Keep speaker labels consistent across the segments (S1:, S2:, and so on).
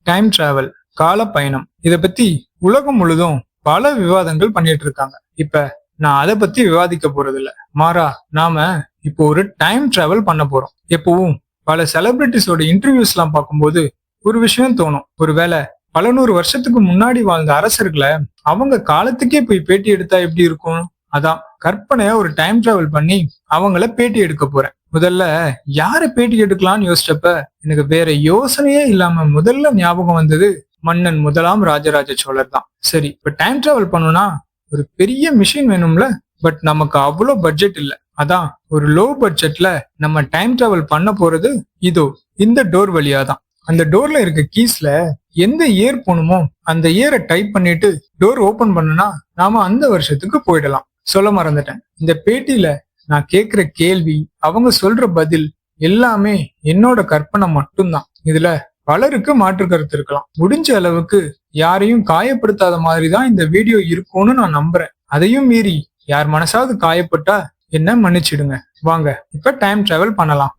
S1: Time travel, கால பயணம், இத பத்தி உலகம் முழுதும் பல விவாதங்கள் பண்ணிட்டு இருக்காங்க. இப்ப நான் அதை பத்தி விவாதிக்க போறது இல்ல. மாறா, நாம இப்போ ஒரு டைம் டிராவல் பண்ண போறோம். எப்பவும் பல செலிபிரிட்டிஸோட இன்டர்வியூஸ் எல்லாம் பார்க்கும்போது ஒரு விஷயம் தோணும். ஒருவேளை பல நூறு வருஷத்துக்கு முன்னாடி வாழ்ந்த அரசர்களை அவங்க காலத்துக்கே போய் பேட்டி எடுத்தா எப்படி இருக்கும்? அதான் கற்பனையா ஒரு டைம் டிராவல் பண்ணி அவங்கள பேட்டி எடுக்க போறேன். முதல்ல யார பேட்டி எடுக்கலாம்னு யோசிச்சப்ப எனக்கு வேற யோசனையே இல்லாம முதல்ல ஞாபகம் வந்தது மன்னன் முதலாம் ராஜராஜ சோழர் தான். சரி, இப்ப டைம் டிராவல் பண்ணணும்னா ஒரு பெரிய மிஷின் வேணும்ல. பட் நமக்கு அவ்வளோ பட்ஜெட் இல்ல. அதான் ஒரு லோ பட்ஜெட்ல நம்ம டைம் டிராவல் பண்ண போறது இதோ இந்த டோர் வழியா தான். அந்த டோர்ல இருக்க கீஸ்ல எந்த இயர் போகணுமோ அந்த இயரை டைப் பண்ணிட்டு டோர் ஓபன் பண்ணுனா நாம அந்த வருஷத்துக்கு போயிடலாம். சொல்ல மறந்துட்டேன், இந்த பேட்டியில நான் கேக்குற கேள்வி, அவங்க சொல்ற பதில் எல்லாமே என்னோட கற்பனை மட்டும்தான். இதுல பலருக்கு மாற்று கருத்து இருக்கலாம். முடிஞ்ச அளவுக்கு யாரையும் காயப்படுத்தாத மாதிரி தான் இந்த வீடியோ இருக்கும்னு நான் நம்புறேன். அதையும் மீறி யார் மனசாவது காயப்பட்டா என்ன மன்னிச்சிடுங்க. வாங்க இப்ப டைம் டிராவல் பண்ணலாம்.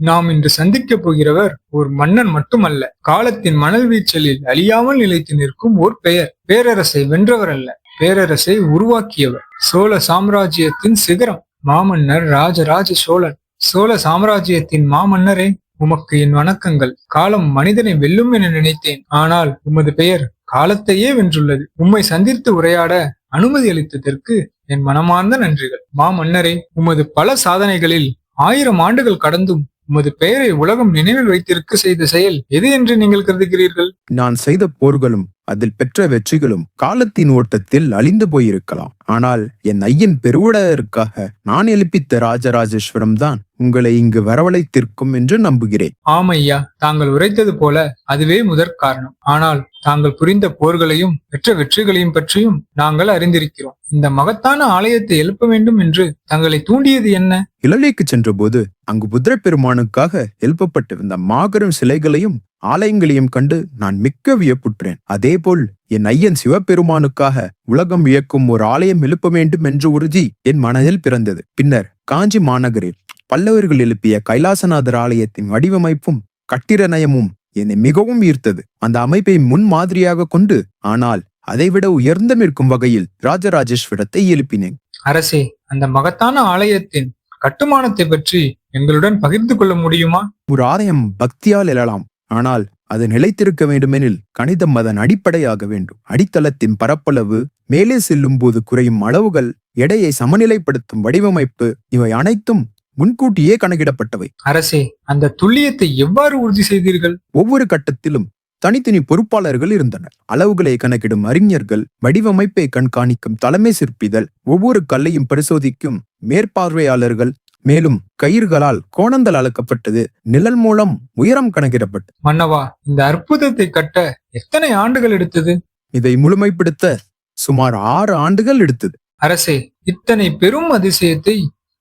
S1: நாம் இன்று சந்திக்க போகிறவர் ஒரு மன்னன் மட்டுமல்ல, காலத்தின் மணல் வீச்சலில் அழியாமல் நிலைத்து நிற்கும் ஓர் பெயர். பேரரசை வென்றவர் அல்ல, பேரரசை உருவாக்கியவர். சோழ சாம்ராஜ்யத்தின் சிகரம், மாமன்னர் ராஜராஜ சோழன். சோழ சாம்ராஜ்யத்தின் மாமன்னரே, உமக்கு என் வணக்கங்கள். காலம் மனிதனை வெல்லும் என நினைத்தேன், ஆனால் உமது பெயர் காலத்தையே வென்றுள்ளது. உம்மை சந்தித்து உரையாட அனுமதி அளித்ததற்கு என் மனமார்ந்த நன்றிகள். மாமன்னரே, உமது பல சாதனைகளில் 1000 ஆண்டுகள் கடந்தும் உமது பெயரை உலகம் நினைவில் வைத்திருக்க செய்த செயல் எது என்று நீங்கள் கருதுகிறீர்கள்?
S2: நான் செய்த போர்களும் அதில் பெற்ற வெற்றிகளும் காலத்தின் ஓட்டத்தில் அழிந்து போயிருக்கலாம். ஆனால் என் ஐயன் பெருவுடையருக்காக நான் எழுப்பித்த ராஜராஜேஸ்வரம் தான் உங்களை இங்கு வரவழைத்திருக்கும் என்று நம்புகிறேன்.
S1: ஆமையா, தாங்கள் உரைத்தது போல அதுவே முதற் காரணம். ஆனால் தாங்கள் புரிந்த போர்களையும் பெற்ற வெற்றிகளையும் பற்றியும் நாங்கள் அறிந்திருக்கிறோம். இந்த மகத்தான ஆலயத்தை எழுப்ப வேண்டும் என்று தங்களை தூண்டியது என்ன?
S2: இலங்கைக்கு சென்ற போது அங்கு புத்திர பெருமானுக்காக எழுப்பப்பட்டிருந்த மாபெரும் சிலைகளையும் ஆலயங்களையும் கண்டு நான் மிக்க வியப்புற்றேன். அதேபோல் என் ஐயன் சிவபெருமானுக்காக உலகம் வியக்கும் ஒரு ஆலயம் எழுப்ப வேண்டும் என்ற உறுதி என் மனதில் பிறந்தது. பின்னர் காஞ்சி மாநகரில் பல்லவர்கள் எழுப்பிய கைலாசநாதர் ஆலயத்தின் வடிவமைப்பும் கட்டிட நயமும் என்னை மிகவும் ஈர்த்தது. அந்த அமைப்பை முன் மாதிரியாக கொண்டு, ஆனால் அதைவிட உயர்ந்த நிற்கும் வகையில் ராஜராஜேஸ்வரத்தை எழுப்பினேன்.
S1: அரசே, அந்த மகத்தான ஆலயத்தின் கட்டுமானத்தை பற்றி எங்களுடன் பகிர்ந்து கொள்ள முடியுமா?
S2: ஒரு ஆலயம் பக்தியால் எழலாம், ஆனால் அது நிலைத்திருக்க வேண்டுமெனில் கணிதம் அதன் அடிப்படையாக வேண்டும். அடித்தளத்தின் பரப்பளவு, மேலே செல்லும் போது குறையும் அளவுகள், எடையை சமநிலைப்படுத்தும் வடிவமைப்பு, இவை அனைத்தும் முன்கூட்டியே கணக்கிடப்பட்டவை.
S1: அரசே, அந்த துல்லியத்தை எவ்வாறு உறுதி செய்தீர்கள்?
S2: ஒவ்வொரு கட்டத்திலும் தனித்தனி பொறுப்பாளர்கள் இருந்தனர். அளவுகளை கணக்கிடும் அறிஞர்கள், வடிவமைப்பை கண்காணிக்கும் தலைமை சிற்பிகள், ஒவ்வொரு கல்லையும் பரிசோதிக்கும் மேற்பார்வையாளர்கள், மேலும் கயிறுகளால் கோணங்கள் அளக்கப்பட்டது. நிழல் மூலம் உயரம் கணக்கிடப்பட்டது.
S1: மன்னவா, இந்த அற்புதத்தை கட்ட எத்தனை ஆண்டுகள் எடுத்தது?
S2: இதை முழுமைப்படுத்த சுமார் 6 ஆண்டுகள் எடுத்தது.
S1: அரசே, இத்தனை பெரும் அதிசயத்தை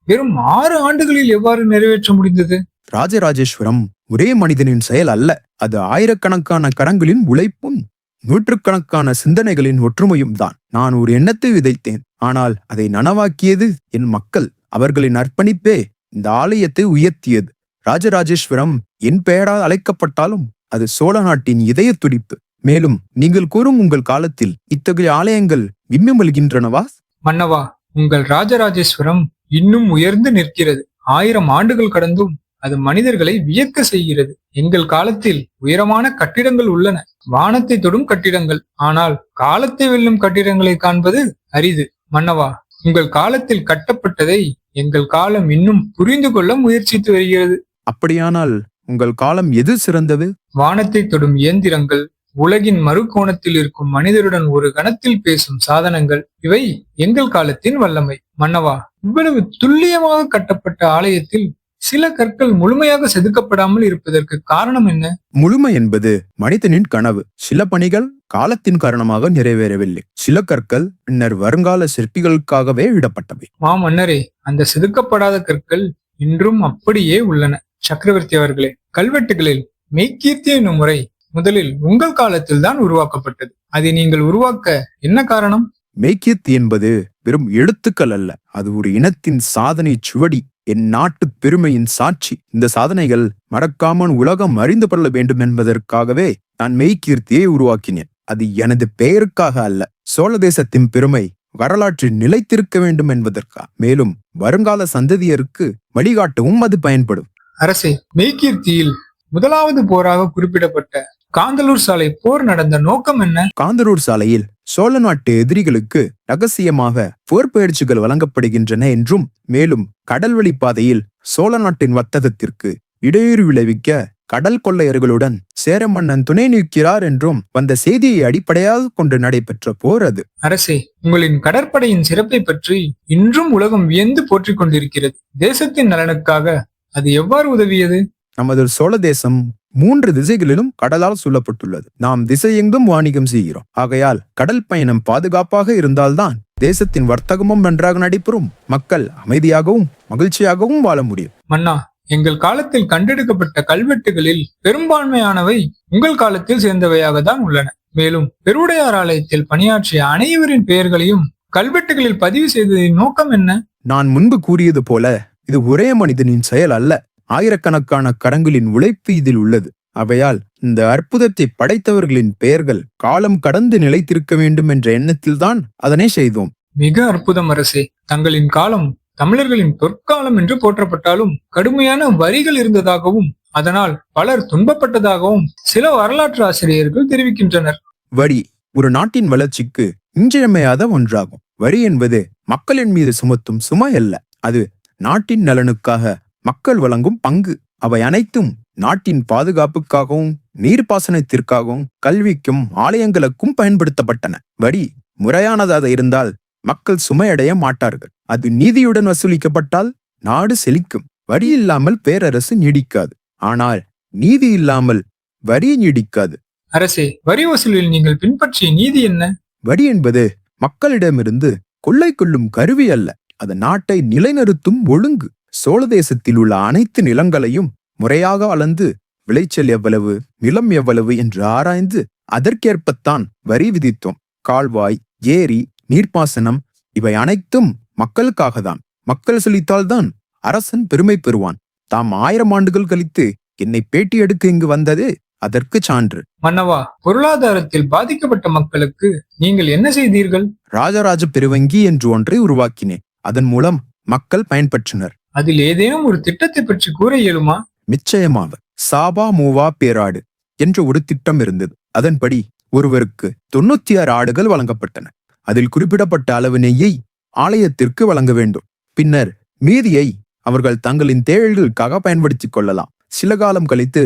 S1: வெறும் 6 ஆண்டுகளில் எவ்வாறு நிறைவேற்ற முடிந்தது?
S2: ராஜராஜேஸ்வரம் ஒரே மனிதனின் செயல் அல்ல, அது ஆயிரக்கணக்கான கரங்களின் உழைப்பும் நூற்றுக்கணக்கான சிந்தனைகளின் ஒற்றுமையும் தான். நான் ஒரு எண்ணத்தை விதைத்தேன், ஆனால் அதை நனவாக்கியது என் மக்கள். அவர்களின் அர்ப்பணிப்பே இந்த ஆலயத்தை உயர்த்தியது. ராஜராஜேஸ்வரம் என் பெயரால் அழைக்கப்பட்டாலும் அது சோழ நாட்டின் இதய துடிப்பு. மேலும் நீங்கள் கூறும் உங்கள் காலத்தில் இத்தகைய ஆலயங்கள் விம்மிமல்கின்றனவா?
S1: மன்னவா, உங்கள் ராஜராஜேஸ்வரம் இன்னும் உயர்ந்து நிற்கிறது. 1000 ஆண்டுகள் கடந்தும் அது மனிதர்களை வியக்க செய்கிறது. எங்கள் காலத்தில் உயரமான கட்டிடங்கள் உள்ளன, வானத்தை தொடும் கட்டிடங்கள். ஆனால் காலத்தை வெல்லும் கட்டிடங்களை காண்பது அரிது. மன்னவா, உங்கள் காலத்தில் கட்டப்பட்டதை எங்கள் காலம் இன்னும் புரிந்து கொள்ள முயற்சித்து வருகிறது.
S2: அப்படியானால் உங்கள் காலம் எது சிறந்தது?
S1: வானத்தை தொடும் இயந்திரங்கள், உலகின் மறுகோணத்தில் இருக்கும் மனிதருடன் ஒரு கணத்தில் பேசும் சாதனங்கள், இவை எங்கள் காலத்தின் வல்லமை. மன்னவா, இவ்வளவு துல்லியமாக கட்டப்பட்ட ஆலயத்தில் சில கற்கள் முழுமையாக செதுக்கப்படாமல் இருப்பதற்கு காரணம் என்ன?
S2: முழுமை என்பது மனிதனின் கனவு. சில பணிகள் காலத்தின் காரணமாக நிறைவேறவில்லை. சில கற்கள் பின்னர் வருங்கால சிற்பிகளுக்காகவே விடப்பட்டவை.
S1: மாமன்னரே, அந்த செதுக்கப்படாத கற்கள் இன்றும் அப்படியே உள்ளன. சக்கரவர்த்தி அவர்களே, கல்வெட்டுகளில் மெய்கீர்த்தி என்னும் முறை முதலில் உங்கள் காலத்தில் தான் உருவாக்கப்பட்டது. அதை நீங்கள் உருவாக்க என்ன காரணம்?
S2: மெய்க்கியத் என்பது வெறும் எழுத்துக்கள் அல்ல, அது ஒரு இனத்தின் சாதனை சுவடி, என் நாட்டு பெருமையின் சாட்சி. இந்த சாதனைகள் மறக்காமல் உலகம் அறிந்து கொள்ள வேண்டும் என்பதற்காகவே நான் மெய்கீர்த்தியை உருவாக்கினேன். அது எனது பெயருக்காக அல்ல, சோழ தேசத்தின் பெருமை வரலாற்றில் நிலைத்திருக்க வேண்டும் என்பதற்காக. மேலும் வருங்கால சந்ததியருக்கு வழிகாட்டவும் அது பயன்படும்.
S1: அரசே, மெய்கீர்த்தியில் முதலாவது போராக குறிப்பிடப்பட்ட காந்தலூர் சாலை போர் நடந்த நோக்கம் என்ன?
S2: காந்தலூர் சாலையில் சோழ நாட்டு எதிரிகளுக்கு ரகசியமாக போர் பயிற்சிகள் வழங்கப்படுகின்றன என்றும், மேலும் கடல்வழி பாதையில் சோழ நாட்டின் வர்த்தகத்திற்கு இடையூறு விளைவிக்க கடல் கொள்ளையர்களுடன் சேர மன்னன் துணை நிற்கிறார் என்றும் வந்த செய்தியை அடிப்படையாக கொண்டு நடைபெற்ற போர் அது.
S1: அரசே, உங்களின் கடற்படையின் சிறப்பை பற்றி இன்றும் உலகம் வியந்து போற்றிக் கொண்டிருக்கிறது. தேசத்தின் நலனுக்காக அது எவ்வாறு உதவியது?
S2: நமது சோழ தேசம் 3 திசைகளிலும் கடலால் சூழப்பட்டுள்ளது. நாம் திசையெங்கும் வாணிகம் செய்கிறோம். ஆகையால் கடல் பயணம் பாதுகாப்பாக இருந்தால்தான் தேசத்தின் வர்த்தகமும் நன்றாக நடைபெறும், மக்கள் அமைதியாகவும் மகிழ்ச்சியாகவும் வாழ முடியும்.
S1: மன்னா, எங்கள் காலத்தில் கண்டெடுக்கப்பட்ட கல்வெட்டுகளில் பெரும்பான்மையானவை உங்கள் காலத்தில் சேர்ந்தவையாக தான் உள்ளன. மேலும் பெருவுடையார் ஆலயத்தில் பணியாற்றிய அனைவரின் பெயர்களையும் கல்வெட்டுகளில் பதிவு செய்ததின் நோக்கம் என்ன?
S2: நான் முன்பு கூறியது போல இது ஒரே மனிதனின் செயல் அல்ல, ஆயிரக்கணக்கான கரங்களின் உழைப்பு இதில் உள்ளது. அவையால் இந்த அற்புதத்தை படைத்தவர்களின் பெயர்கள் காலம் கடந்து நிலைத்திருக்க வேண்டும் என்ற எண்ணத்தில்தான் அதனை செய்தோம்.
S1: மிக அற்புதம் அரசே. தங்களின் காலம் தமிழர்களின் பொற்காலம் என்று போற்றப்பட்டாலும் கடுமையான வரிகள் இருந்ததாகவும் அதனால் பலர் துன்பப்பட்டதாகவும் சில வரலாற்று ஆசிரியர்கள் தெரிவிக்கின்றனர்.
S2: வரி ஒரு நாட்டின் வளர்ச்சிக்கு இன்றியமையாத ஒன்றாகும். வரி என்பது மக்களின் மீது சுமத்தும் சுமை அல்ல, அது நாட்டின் நலனுக்காக மக்கள் வழங்கும் பங்கு. அவை அனைத்தும் நாட்டின் பாதுகாப்புக்காகவும் நீர்ப்பாசனத்திற்காகவும் கல்விக்கும் ஆலயங்களுக்கும் பயன்படுத்தப்பட்டன. வரி முறையானதாக இருந்தால் மக்கள் சுமையடைய மாட்டார்கள். அது நீதியுடன் வசூலிக்கப்பட்டால் நாடு செழிக்கும். வரி இல்லாமல் பேரரசு நீடிக்காது, ஆனால் நீதி இல்லாமல் வரி நீடிக்காது.
S1: அரசே, வரி வசூலில் நீங்கள் பின்பற்றிய நீதி என்ன?
S2: வரி என்பது மக்களிடமிருந்து கொள்ளை கொள்ளும் கருவி அல்ல, அது நாட்டை நிலைநிறுத்தும் ஒழுங்கு. சோழ தேசத்தில் உள்ள அனைத்து நிலங்களையும் முறையாக அளந்து விளைச்சல் எவ்வளவு, நிலம் எவ்வளவு என்று ஆராய்ந்து அதற்கேற்பத்தான் வரி விதித்தோம். கால்வாய், ஏரி, நீர்ப்பாசனம் இவை அனைத்தும் மக்களுக்காகத்தான். மக்கள் செழித்தால்தான் அரசன் பெருமை பெறுவான். தாம் 1000 ஆண்டுகள் கழித்து என்னை பேட்டி எடுக்க இங்கு வந்தது அதற்கு சான்று.
S1: மன்னவா, பொருளாதாரத்தில் பாதிக்கப்பட்ட மக்களுக்கு நீங்கள் என்ன செய்தீர்கள்?
S2: ராஜராஜ பெருவங்கி என்று ஒன்றை உருவாக்கினேன். அதன் மூலம் மக்கள் பயன்பெற்றனர்.
S1: அதில் ஏதேனும் ஒரு திட்டத்தை பற்றி கூற இயலுமா?
S2: நிச்சயமாக. சாபா மூவா பேராடு என்ற ஒரு திட்டம் இருந்தது. அதன்படி ஒருவருக்கு 96 ஆடுகள் வழங்கப்பட்டன. அதில் குறிப்பிடப்பட்ட அளவு நெய்யை ஆலயத்திற்கு வழங்க வேண்டும். பின்னர் மீதியை அவர்கள் தங்களின் தேவைகளுக்காக பயன்படுத்திக் கொள்ளலாம். சில காலம் கழித்து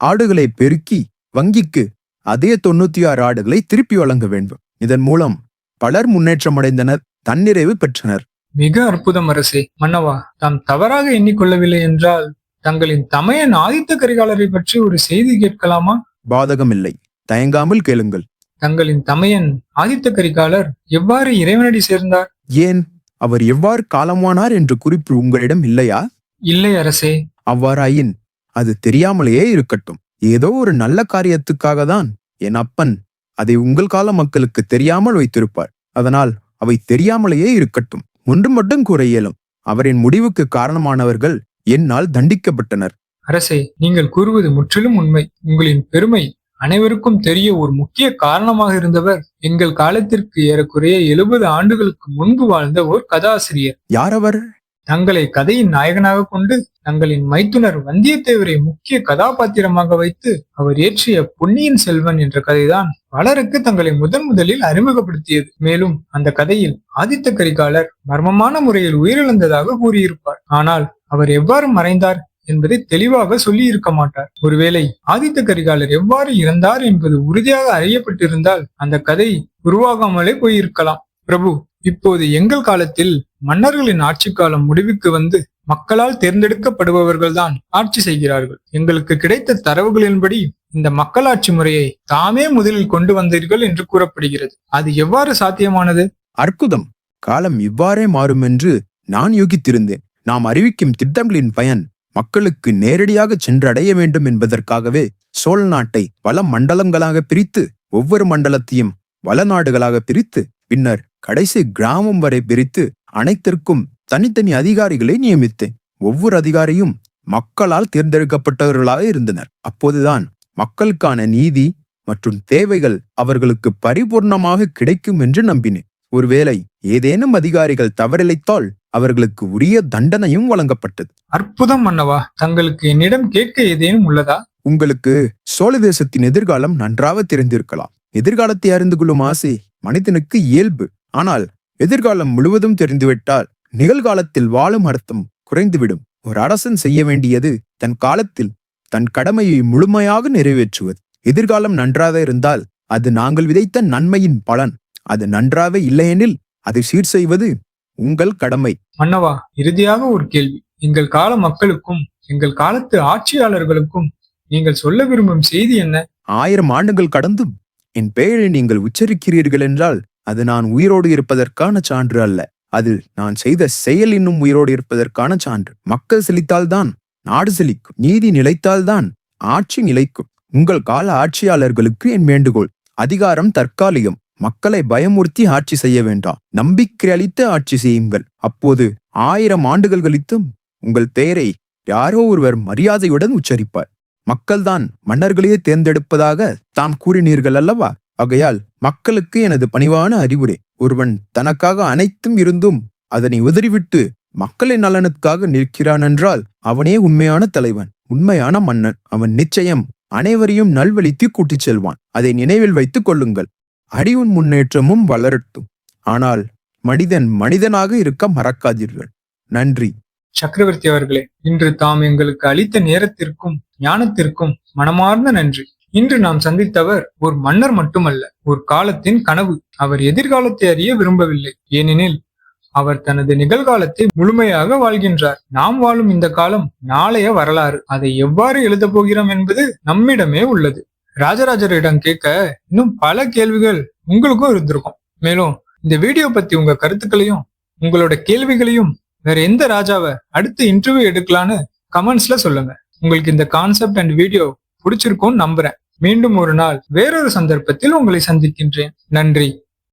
S2: ஆடுகளை பெருக்கி வங்கிக்கு அதே 96 ஆடுகளை திருப்பி வழங்க வேண்டும். இதன் மூலம் பலர் முன்னேற்றம் அடைந்தனர், தன்னிறைவு பெற்றனர்.
S1: மிக அற்புதம் அரசே. மன்னவா, தாம் தவறாக எண்ணிக்கொள்ளவில்லை என்றால் தங்களின் தமையன் ஆதித்த கரிகாலரை பற்றி ஒரு செய்தி கேட்கலாமா?
S2: பாதகமில்லை, தயங்காமல் கேளுங்கள்.
S1: தங்களின் தமையன் ஆதித்த கரிகாலர் எவ்வாறு இறைவனடி சேர்ந்தார்?
S2: ஏன், அவர் எவ்வாறு காலமானார் என்ற குறிப்பு உங்களிடம் இல்லையா?
S1: இல்லை அரசே.
S2: அவ்வாறாயின் அது தெரியாமலேயே இருக்கட்டும். ஏதோ ஒரு நல்ல காரியத்துக்காக தான் என் அப்பன் அதை உங்கள் கால மக்களுக்கு தெரியாமல் வைத்திருப்பார். அதனால் அவை தெரியாமலேயே இருக்கட்டும். ஒன்று மட்டும் கூற இயலும், அவரின் முடிவுக்கு காரணமானவர்கள் என்னால் தண்டிக்கப்பட்டனர்.
S1: அரசே, நீங்கள் கூறுவது முற்றிலும் உண்மை. உங்களின் பெருமை அனைவருக்கும் தெரிய ஒரு முக்கிய காரணமாக இருந்தவர் எங்கள் காலத்திற்கு ஏறக்குறைய 70 ஆண்டுகளுக்கு முன்பு வாழ்ந்த ஓர் கதாசிரியர்.
S2: யார் அவர்?
S1: தங்களை கதையின் நாயகனாக கொண்டு தங்களின் மைத்துனர் வந்தியத்தேவரை முக்கிய கதாபாத்திரமாக வைத்து அவர் இயற்றிய பொன்னியின் செல்வன் என்ற கதைதான் பலருக்கு தங்களை முதலில் அறிமுகப்படுத்தியது. மேலும் அந்த கதையில் ஆதித்த கரிகாலர் மர்மமான முறையில் உயிரிழந்ததாக கூறியிருப்பார். ஆனால் அவர் எவ்வாறு மறைந்தார் என்பதை தெளிவாக சொல்லி இருக்க மாட்டார். ஒருவேளை ஆதித்த கரிகாலர் எவ்வாறு இறந்தார் என்பது உறுதியாக அறியப்பட்டிருந்தால் அந்த கதை உருவாகாமலே போயிருக்கலாம். பிரபு, இப்போது எங்கள் காலத்தில் மன்னர்களின் ஆட்சி காலம் முடிவுக்கு வந்து மக்களால் தேர்ந்தெடுக்கப்படுபவர்கள்தான் ஆட்சி செய்கிறார்கள். எங்களுக்கு கிடைத்த தரவுகளின்படி இந்த மக்களாட்சி முறையை தாமே முதலில் கொண்டு வந்தீர்கள் என்று கூறப்படுகிறது. அது எவ்வாறு சாத்தியமானது?
S2: அற்புதம். காலம் இவ்வாறே மாறும் என்று நான் யூகித்திருந்தேன். நாம் அறிவிக்கும் திட்டங்களின் பயன் மக்களுக்கு நேரடியாக சென்றடைய வேண்டும் என்பதற்காகவே சோழ நாட்டை வள மண்டலங்களாக பிரித்து ஒவ்வொரு மண்டலத்தையும் வளநாடுகளாக பிரித்து பின்னர் கடைசி கிராமம் வரை பிரித்து அனைத்திற்கும் தனித்தனி அதிகாரிகளை நியமித்தேன். ஒவ்வொரு அதிகாரியும் மக்களால் தேர்ந்தெடுக்கப்பட்டவர்களாக இருந்தனர். அப்போதுதான் மக்களுக்கான நீதி மற்றும் தேவைகள் அவர்களுக்கு பரிபூர்ணமாக கிடைக்கும் என்று நம்பினேன். ஒருவேளை ஏதேனும் அதிகாரிகள் தவறிழைத்தால் அவர்களுக்கு உரிய தண்டனையும் வழங்கப்பட்டது.
S1: அற்புதம் மன்னவா. தங்களுக்கு என்னிடம் கேட்க ஏதேனும் உள்ளதா?
S2: உங்களுக்கு சோழ தேசத்தின் எதிர்காலம் நன்றாக தெரிந்திருக்கலாம். எதிர்காலத்தை அறிந்து கொள்ளும் ஆசை மனிதனுக்கு இயல்பு. ஆனால் எதிர்காலம் முழுவதும் தெரிந்துவிட்டால் நிகழ்காலத்தில் வாழும் அர்த்தம் குறைந்துவிடும். ஒரு அரசன் செய்ய வேண்டியது தன் காலத்தில் தன் கடமையை முழுமையாக நிறைவேற்றுவது. எதிர்காலம் நன்றாக இருந்தால் அது நாங்கள் விதைத்த நன்மையின் பலன். அது நன்றாக இல்லையெனில் அதை சீர் செய்வது உங்கள் கடமை.
S1: மன்னவா, இறுதியாக ஒரு கேள்வி. எங்கள் கால மக்களுக்கும் எங்கள் காலத்து ஆட்சியாளர்களுக்கும் நீங்கள் சொல்ல விரும்பும் செய்தி என்ன?
S2: 1000 ஆண்டுகள் கடந்தும் என் பெயரை நீங்கள் உச்சரிக்கிறீர்கள் என்றால் அது நான் உயிரோடு இருப்பதற்கான சான்று அல்ல. அது நான் செய்த செயல் இன்னும் உயிரோடு இருப்பதற்கான சான்று. மக்கள் செழித்தால்தான் நாடு செழிக்கும். நீதி நிலைத்தால்தான் ஆட்சி நிலைக்கும். உங்கள் கால ஆட்சியாளர்களுக்கு என் வேண்டுகோள்: அதிகாரம் தற்காலிகம். மக்களை பயமுறுத்தி ஆட்சி செய்ய வேண்டாம். நம்பிக்கை அளித்து ஆட்சி செய்யுங்கள். அப்போது 1000 ஆண்டுகள் கழித்தும் உங்கள் பெயரை யாரோ ஒருவர் மரியாதையுடன் உச்சரிப்பார். மக்கள்தான் மன்னர்களையே தேர்ந்தெடுப்பதாக தாம் கூறினீர்கள் அல்லவா? ஆகையால் மக்களுக்கு எனது பணிவான அறிவுரை: ஒருவன் தனக்காக அனைத்தும் இருந்தும் அதனை உதறிவிட்டு மக்களின் நலனுக்காக நிற்கிறான் என்றால் அவனே உண்மையான தலைவன், உண்மையான மன்னன். அவன் நிச்சயம் அனைவரையும் நல்வழிக்கு கூட்டிச் செல்வான். அதை நினைவில் வைத்துக் கொள்ளுங்கள். அறிவின் முன்னேற்றமும் வளரட்டும். ஆனால் மனிதன் மனிதனாக இருக்க மறக்காதீர்கள். நன்றி.
S1: சக்கரவர்த்தி அவர்களே, இன்று தாம் எங்களுக்கு அளித்த நேரத்திற்கும் ஞானத்திற்கும் மனமார்ந்த நன்றி. இன்று நாம் சந்தித்தவர் ஒரு மன்னர் மட்டுமல்ல, ஒரு காலத்தின் கனவு. அவர் எதிர்காலத்தை அறிய விரும்பவில்லை, ஏனெனில் அவர் தனது நிகழ்காலத்தை முழுமையாக வாழ்கின்றார். நாம் வாழும் இந்த காலம் நாளைய வரலாறு. அதை எவ்வாறு எழுதப் போகிறோம் என்பது நம்மிடமே உள்ளது. ராஜராஜரிடம் கேட்க இன்னும் பல கேள்விகள் உங்களுக்கும் இருந்திருக்கும். மேலும் இந்த வீடியோ பத்தி உங்க கருத்துக்களையும் உங்களோட கேள்விகளையும் வேற எந்த ராஜாவை அடுத்து இன்டர்வியூ எடுக்கலான்னு கமெண்ட்ஸ்ல சொல்லுங்க. உங்களுக்கு இந்த கான்செப்ட் அண்ட் வீடியோ பிடிச்சிருக்கும்னு நம்புறேன். மீண்டும் ஒரு நாள் வேறொரு சந்தர்ப்பத்தில் உங்களை சந்திக்கின்றேன். நன்றி.